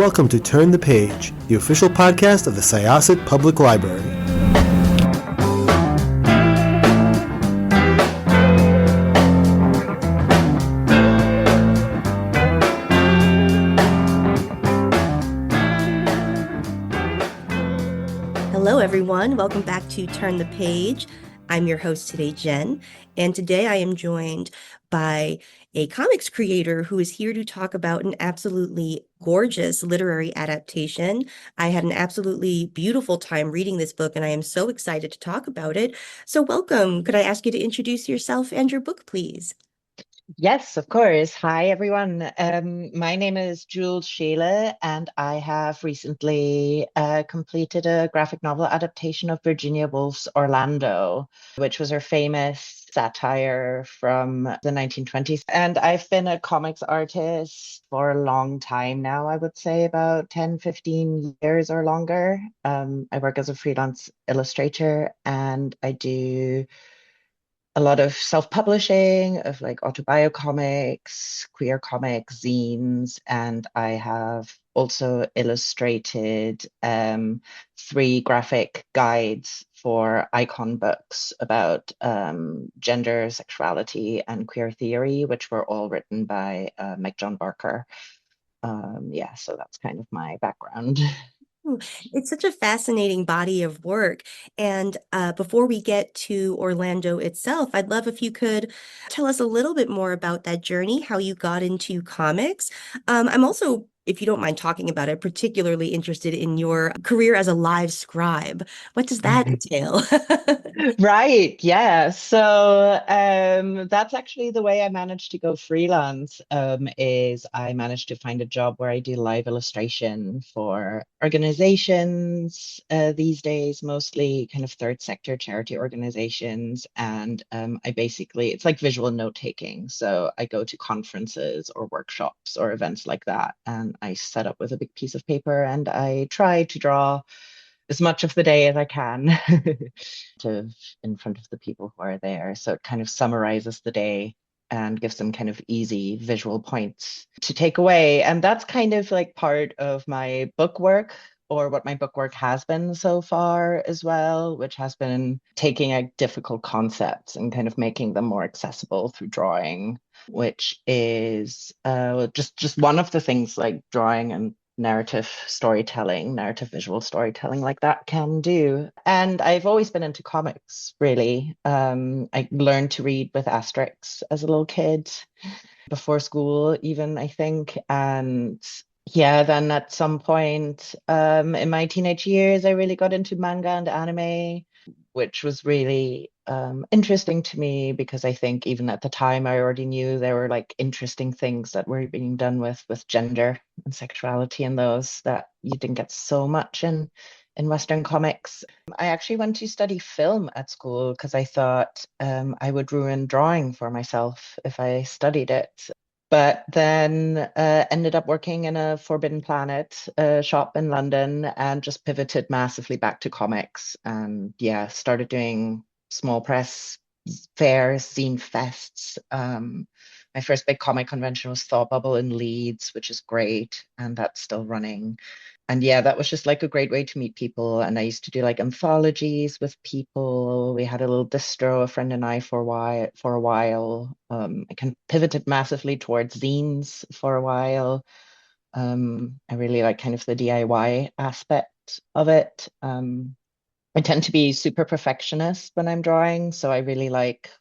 welcome to Turn the Page, the official podcast of the Syosset Public Library. Hello, everyone. Welcome back to Turn the Page. I'm your host today, Jen, and today I am joined by a comics creator who is here to talk about an absolutely gorgeous literary adaptation. I had an absolutely beautiful time reading this book, and I am so excited to talk about it. So welcome. Could I ask you to introduce yourself and your book, please? Yes, of course. Hi, everyone. My name is Jules Scheele, and I have recently completed a graphic novel adaptation of Virginia Woolf's Orlando, which was her famous satire from the 1920s. And I've been a comics artist for a long time now, I would say about 10, 15 years or longer. I work as a freelance illustrator, and I do a lot of self-publishing of like autobio comics, queer comics, zines, and I have also illustrated 3 graphic guides for icon books about gender, sexuality, and queer theory, which were all written by Mike John Barker. So that's kind of my background. It's such a fascinating body of work. And before we get to Orlando itself, I'd love if you could tell us a little bit more about that journey, how you got into comics. I'm also, if you don't mind talking about it, particularly interested in your career as a live scribe. What does that entail? Right, yeah. So that's actually the way I managed to go freelance, is I managed to find a job where I do live illustration for organizations these days, mostly kind of third sector charity organizations. And I basically, it's like visual note taking. So I go to conferences or workshops or events like that, and I set up with a big piece of paper and I try to draw as much of the day as I can to in front of the people who are there. So it kind of summarizes the day and gives them kind of easy visual points to take away. And that's kind of like part of my book work, or what my book work has been so far as well, which has been taking like difficult concepts and kind of making them more accessible through drawing, which is just one of the things like drawing and narrative storytelling, narrative visual storytelling like that can do. And I've always been into comics, really. I learned to read with Asterix as a little kid, before school, even, I think. And yeah, then at some point in my teenage years, I really got into manga and anime, which was really interesting to me because I think even at the time I already knew there were like interesting things that were being done with gender and sexuality and those that you didn't get so much in Western comics. I actually went to study film at school because I thought I would ruin drawing for myself if I studied it. But then ended up working in a Forbidden Planet shop in London and just pivoted massively back to comics. And yeah, started doing small press fairs, zine fests. My first big comic convention was Thought Bubble in Leeds, which is great, and that's still running. And yeah, that was just like a great way to meet people. And I used to do like anthologies with people. We had a little distro, a friend and I, for a while. I kind of pivoted massively towards zines for a while. I really like kind of the DIY aspect of it. I tend to be super perfectionist when I'm drawing, so I really like,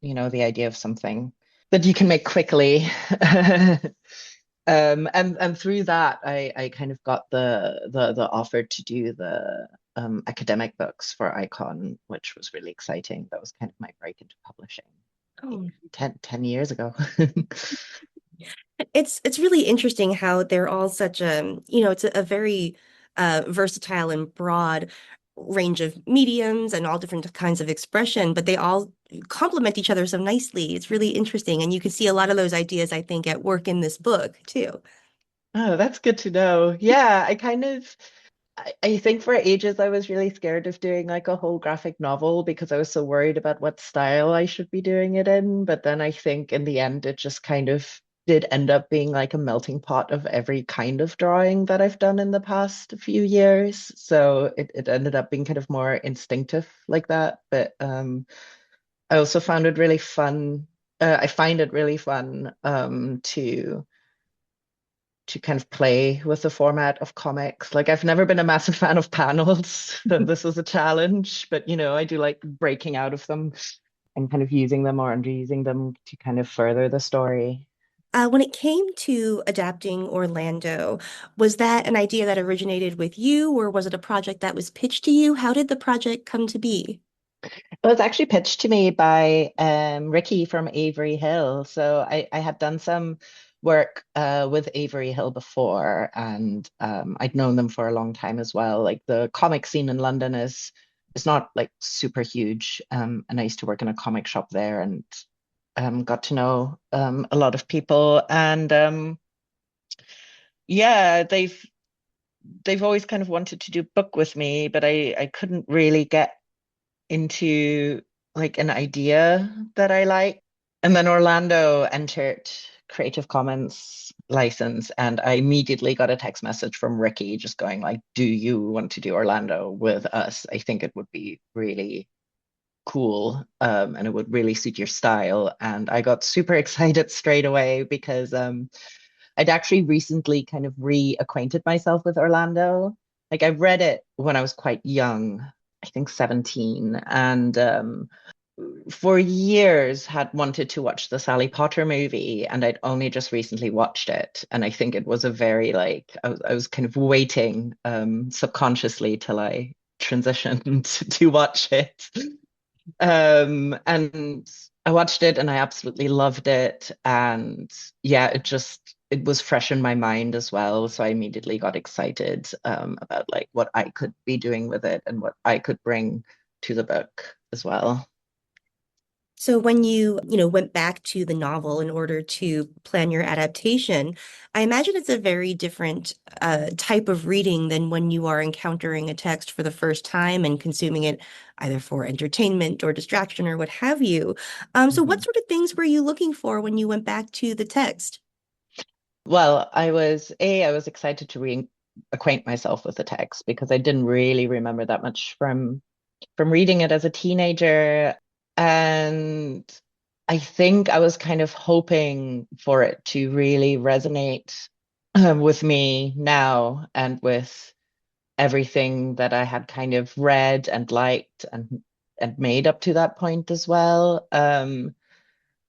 the idea of something that you can make quickly. And through that, I kind of got the offer to do the academic books for Icon, which was really exciting. That was kind of my break into publishing Oh. 10 years ago. It's really interesting how they're all such it's a very versatile and broad range of mediums and all different kinds of expression, but they all complement each other so nicely. It's really interesting, and you can see a lot of those ideas, I think, at work in this book too. Oh, that's good to know. Yeah, I think for ages I was really scared of doing like a whole graphic novel because I was so worried about what style I should be doing it in. But then I think in the end it just kind of did end up being like a melting pot of every kind of drawing that I've done in the past few years. So it ended up being kind of more instinctive like that. But I also found it really fun. I find it really fun to kind of play with the format of comics. Like I've never been a massive fan of panels, so this was a challenge, but I do like breaking out of them and kind of using them or underusing them to kind of further the story. When it came to adapting Orlando, was that an idea that originated with you, or was it a project that was pitched to you? How did the project come to be? It was actually pitched to me by Ricky from Avery Hill. So I had done some work with Avery Hill before, and I'd known them for a long time as well. Like the comic scene in London is not like super huge, and I used to work in a comic shop there and got to know a lot of people. And yeah, they've always kind of wanted to do book with me, but I couldn't really get into like an idea that I like. And then Orlando entered Creative Commons license, and I immediately got a text message from Ricky just going like, "Do you want to do Orlando with us? I think it would be really cool, and it would really suit your style." And I got super excited straight away because I'd actually recently kind of reacquainted myself with Orlando. Like I read it when I was quite young, I think 17, and for years had wanted to watch the Sally Potter movie, and I'd only just recently watched it. And I think it was a very like I was kind of waiting subconsciously till I transitioned to watch it. And I watched it and I absolutely loved it. And yeah, it was fresh in my mind as well. So I immediately got excited about like what I could be doing with it and what I could bring to the book as well. So when you went back to the novel in order to plan your adaptation, I imagine it's a very different type of reading than when you are encountering a text for the first time and consuming it either for entertainment or distraction or what have you. So what Mhm. sort of things were you looking for when you went back to the text? Well, I was excited to reacquaint myself with the text because I didn't really remember that much from reading it as a teenager. And I think I was kind of hoping for it to really resonate with me now and with everything that I had kind of read and liked and made up to that point as well. And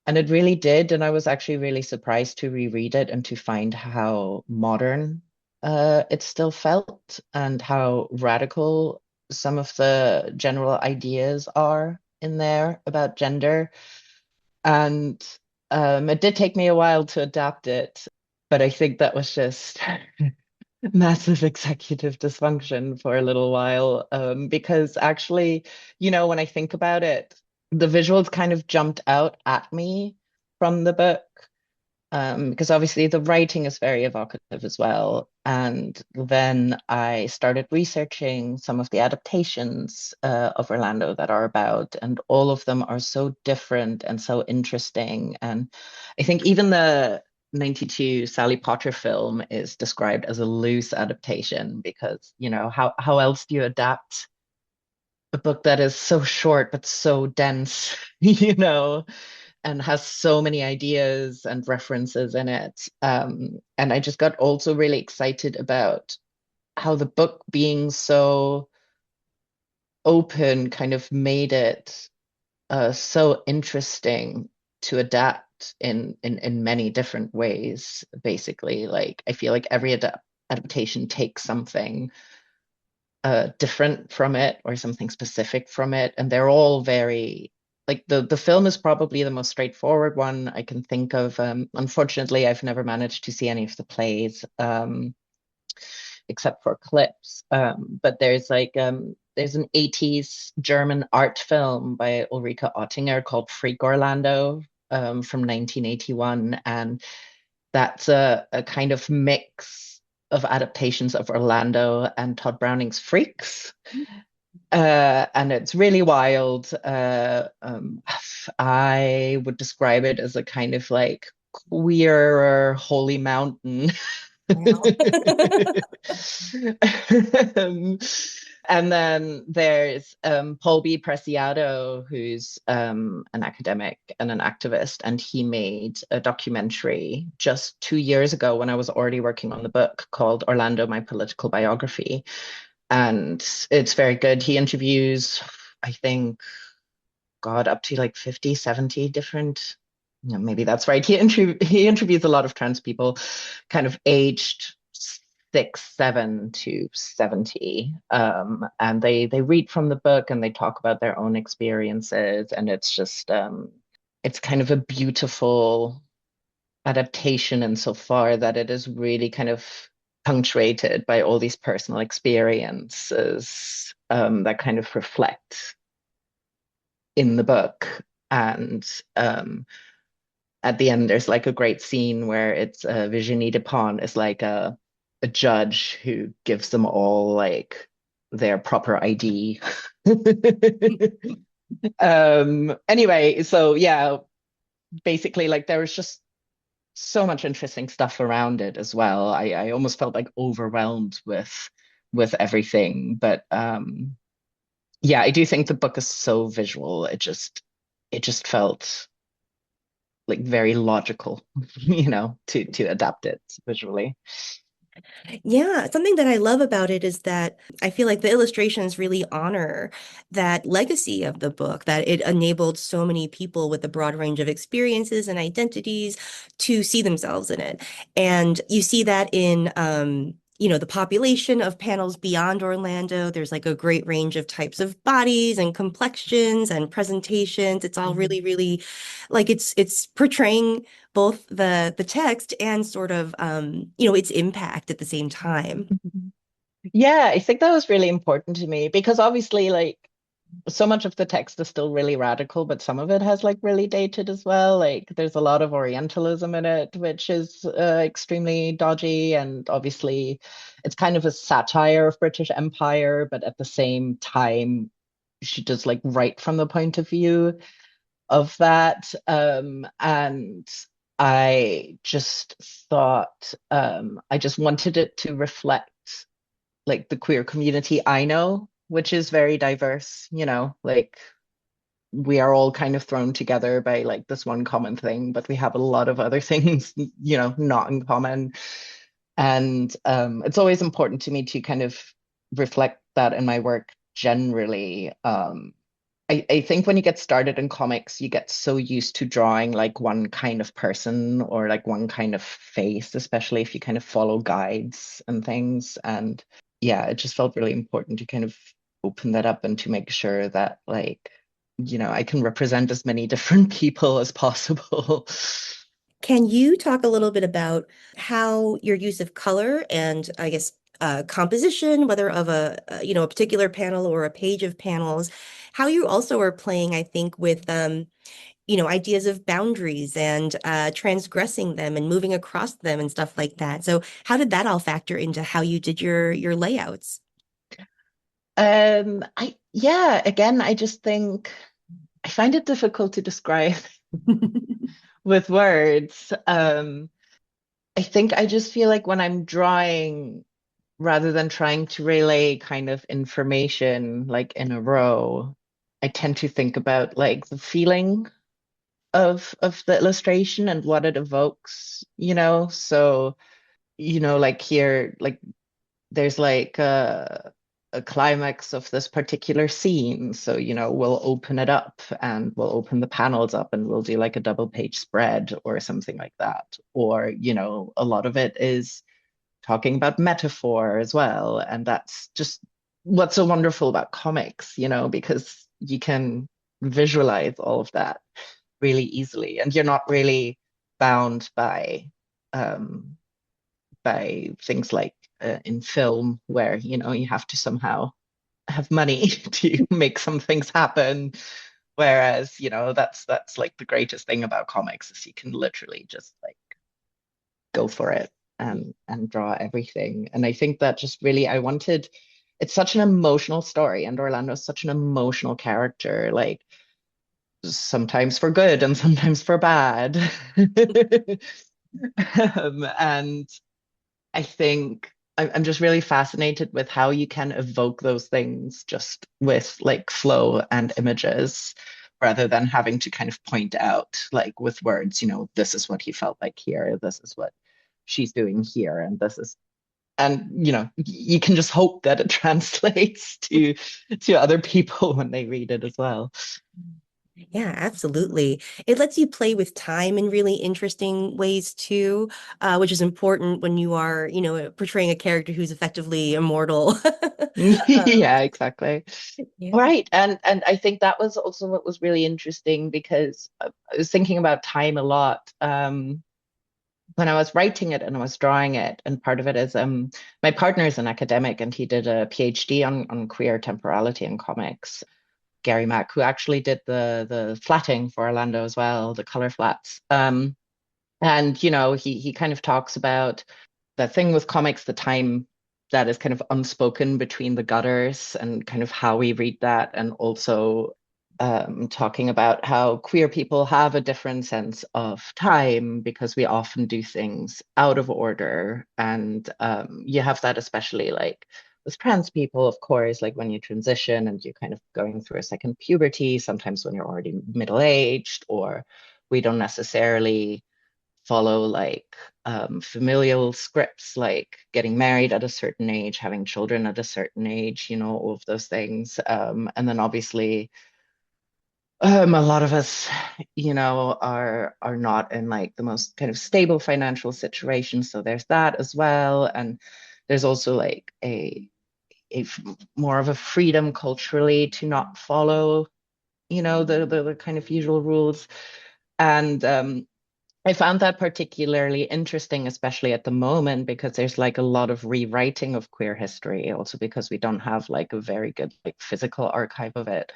it really did. And I was actually really surprised to reread it and to find how modern it still felt and how radical some of the general ideas are in there about gender. And it did take me a while to adapt it, but I think that was just massive executive dysfunction for a little while. Because actually, when I think about it, the visuals kind of jumped out at me from the book. Because obviously the writing is very evocative as well. And then I started researching some of the adaptations of Orlando that are about, and all of them are so different and so interesting. And I think even the 92 Sally Potter film is described as a loose adaptation because, how else do you adapt a book that is so short but so dense, and has so many ideas and references in it. And I just got also really excited about how the book being so open kind of made it so interesting to adapt in many different ways, basically. Like I feel like every adaptation takes something different from it or something specific from it, and they're all very like the film is probably the most straightforward one I can think of. Unfortunately, I've never managed to see any of the plays except for clips. But there's an 80s German art film by Ulrike Oettinger called Freak Orlando from 1981, and that's a kind of mix of adaptations of Orlando and Todd Browning's Freaks. And it's really wild. I would describe it as a kind of like queerer holy mountain. Wow. Um, and then there's Paul B. Preciado, who's an academic and an activist, and he made a documentary just 2 years ago when I was already working on the book called Orlando, My Political Biography. And it's very good. He interviews, I think, God, up to like 50, 70 different, maybe that's right. He interviews a lot of trans people, kind of aged 6, 7 to 70. And they read from the book and they talk about their own experiences. And it's just it's kind of a beautiful adaptation insofar that it is really kind of punctuated by all these personal experiences that kind of reflect in the book. And at the end, there's like a great scene where it's Virginie Despentes is like a judge who gives them all like their proper ID. Anyway, so yeah, basically, like there was just so much interesting stuff around it as well. I almost felt like overwhelmed with everything, but yeah, I do think the book is so visual. It just felt like very logical, to adapt it visually. Yeah, something that I love about it is that I feel like the illustrations really honor that legacy of the book, that it enabled so many people with a broad range of experiences and identities to see themselves in it. And you see that in the population of panels beyond Orlando. There's like a great range of types of bodies and complexions and presentations. It's all really, really like it's portraying both the text and sort of its impact at the same time. Yeah, I think that was really important to me because obviously, like, so much of the text is still really radical, but some of it has like really dated as well. Like, there's a lot of Orientalism in it, which is extremely dodgy, and obviously, it's kind of a satire of British Empire, but at the same time, she does like write from the point of view of that. And I just thought I just wanted it to reflect like the queer community I know, which is very diverse, like we are all kind of thrown together by like this one common thing, but we have a lot of other things, not in common. And it's always important to me to kind of reflect that in my work generally. I think when you get started in comics, you get so used to drawing like one kind of person or like one kind of face, especially if you kind of follow guides and things. And yeah, it just felt really important to kind of open that up and to make sure that like, I can represent as many different people as possible. Can you talk a little bit about how your use of color and I guess composition, whether of a particular panel or a page of panels, how you also are playing, I think, with ideas of boundaries and transgressing them and moving across them and stuff like that. So how did that all factor into how you did your layouts? Yeah, again, I just think I find it difficult to describe with words. I think I just feel like when I'm drawing, rather than trying to relay kind of information like in a row, I tend to think about like the feeling of the illustration and what it evokes, So, like here, like there's like a climax of this particular scene. So, we'll open it up and we'll open the panels up and we'll do like a double page spread or something like that. Or, a lot of it is talking about metaphor as well. And that's just what's so wonderful about comics, because you can visualize all of that really easily and you're not really bound um, by things like in film where, you have to somehow have money to make some things happen. Whereas, that's like the greatest thing about comics is you can literally just like go for it and draw everything. And I think that just really it's such an emotional story, and Orlando's such an emotional character. Like sometimes for good and sometimes for bad. And I think I'm just really fascinated with how you can evoke those things just with like flow and images rather than having to kind of point out like with words, this is what he felt like here, this is what she's doing here, and this is and you can just hope that it translates to other people when they read it as well. Yeah, absolutely. It lets you play with time in really interesting ways too, which is important when you are, portraying a character who's effectively immortal. Um, Yeah, exactly. yeah. Right. And I think that was also what was really interesting because I was thinking about time a lot when I was writing it and I was drawing it. And part of it is my partner is an academic and he did a PhD on queer temporality in comics. Gary Mack, who actually did the flatting for Orlando as well, the color flats. And he kind of talks about the thing with comics, the time that is kind of unspoken between the gutters and kind of how we read that, and also talking about how queer people have a different sense of time because we often do things out of order. And you have that especially like with trans people, of course, like when you transition and you're kind of going through a second puberty, sometimes when you're already middle-aged, or we don't necessarily follow like familial scripts, like getting married at a certain age, having children at a certain age, all of those things. And then obviously, a lot of us, are not in like the most kind of stable financial situation. So there's that as well. And there's also like more of a freedom culturally to not follow, the kind of usual rules. And I found that particularly interesting, especially at the moment, because there's like a lot of rewriting of queer history, also because we don't have like a very good like physical archive of it.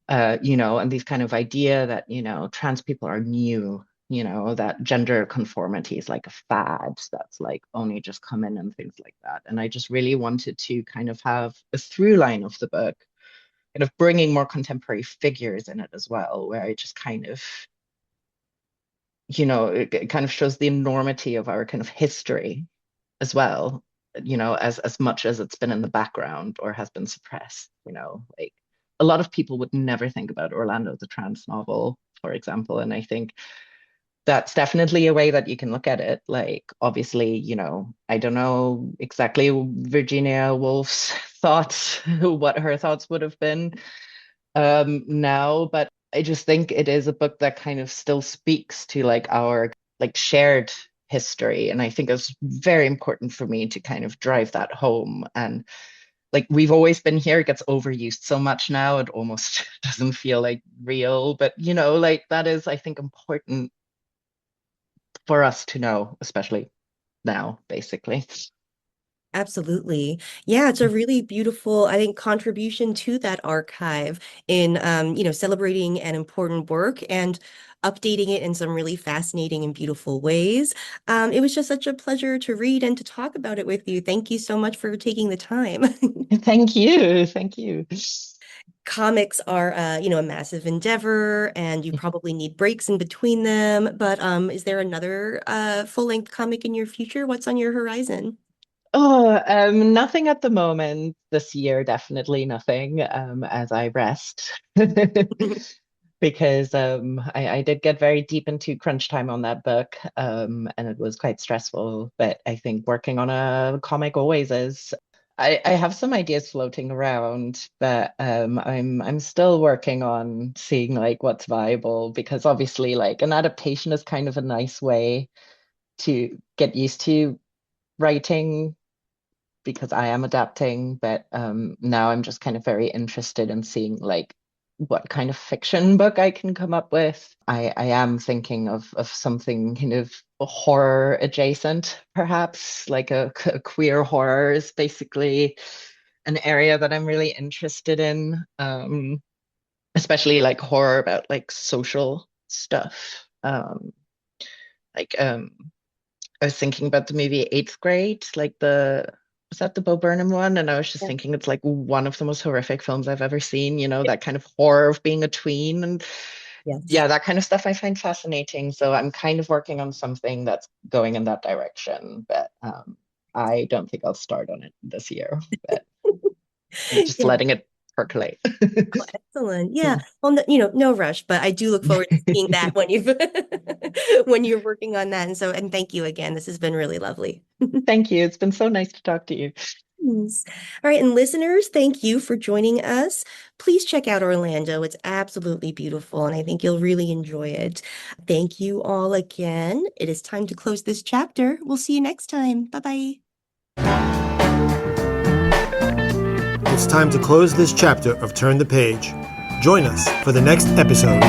And these kind of idea that, trans people are new, that gender conformity is like a fad that's like only just come in and things like that. And I just really wanted to kind of have a through line of the book, kind of bringing more contemporary figures in it as well, where I just kind of it kind of shows the enormity of our kind of history as well, as much as it's been in the background or has been suppressed, like a lot of people would never think about Orlando the trans novel, for example. And I think that's definitely a way that you can look at it. Like, obviously, I don't know exactly Virginia Woolf's thoughts, what her thoughts would have been now, but I just think it is a book that kind of still speaks to like our like shared history. And I think it's very important for me to kind of drive that home. And like we've always been here, it gets overused so much now, it almost doesn't feel like real. But like that is, I think, important for us to know, especially now, basically. Absolutely. Yeah, it's a really beautiful, I think, contribution to that archive in celebrating an important work and updating it in some really fascinating and beautiful ways. It was just such a pleasure to read and to talk about it with you. Thank you so much for taking the time. Thank you. Thank you. Comics are a massive endeavor and you probably need breaks in between them. But is there another full-length comic in your future? What's on your horizon? Oh, nothing at the moment this year, definitely nothing, as I rest. Because I did get very deep into crunch time on that book, and it was quite stressful. But I think working on a comic always is. I have some ideas floating around, but I'm still working on seeing like what's viable, because obviously like an adaptation is kind of a nice way to get used to writing because I am adapting, but now I'm just kind of very interested in seeing like what kind of fiction book I can come up with. I am thinking of something kind of horror adjacent, perhaps like a queer horror is basically an area that I'm really interested in, especially like horror about like social stuff. Like I was thinking about the movie Eighth Grade, like was that the Bo Burnham one? And I was just thinking it's like one of the most horrific films I've ever seen, that kind of horror of being a tween. Yes. yeah, that kind of stuff I find fascinating. So I'm kind of working on something that's going in that direction, but I don't think I'll start on it this year, but I'm just Yeah. letting it percolate. Oh, excellent. Yeah. Well, no, no rush, but I do look forward to seeing that when you when you're working on that. And thank you again. This has been really lovely. Thank you. It's been so nice to talk to you. Yes. All right, and listeners, thank you for joining us. Please check out Orlando. It's absolutely beautiful, and I think you'll really enjoy it. Thank you all again. It is time to close this chapter. We'll see you next time. Bye-bye. It's time to close this chapter of Turn the Page. Join us for the next episode.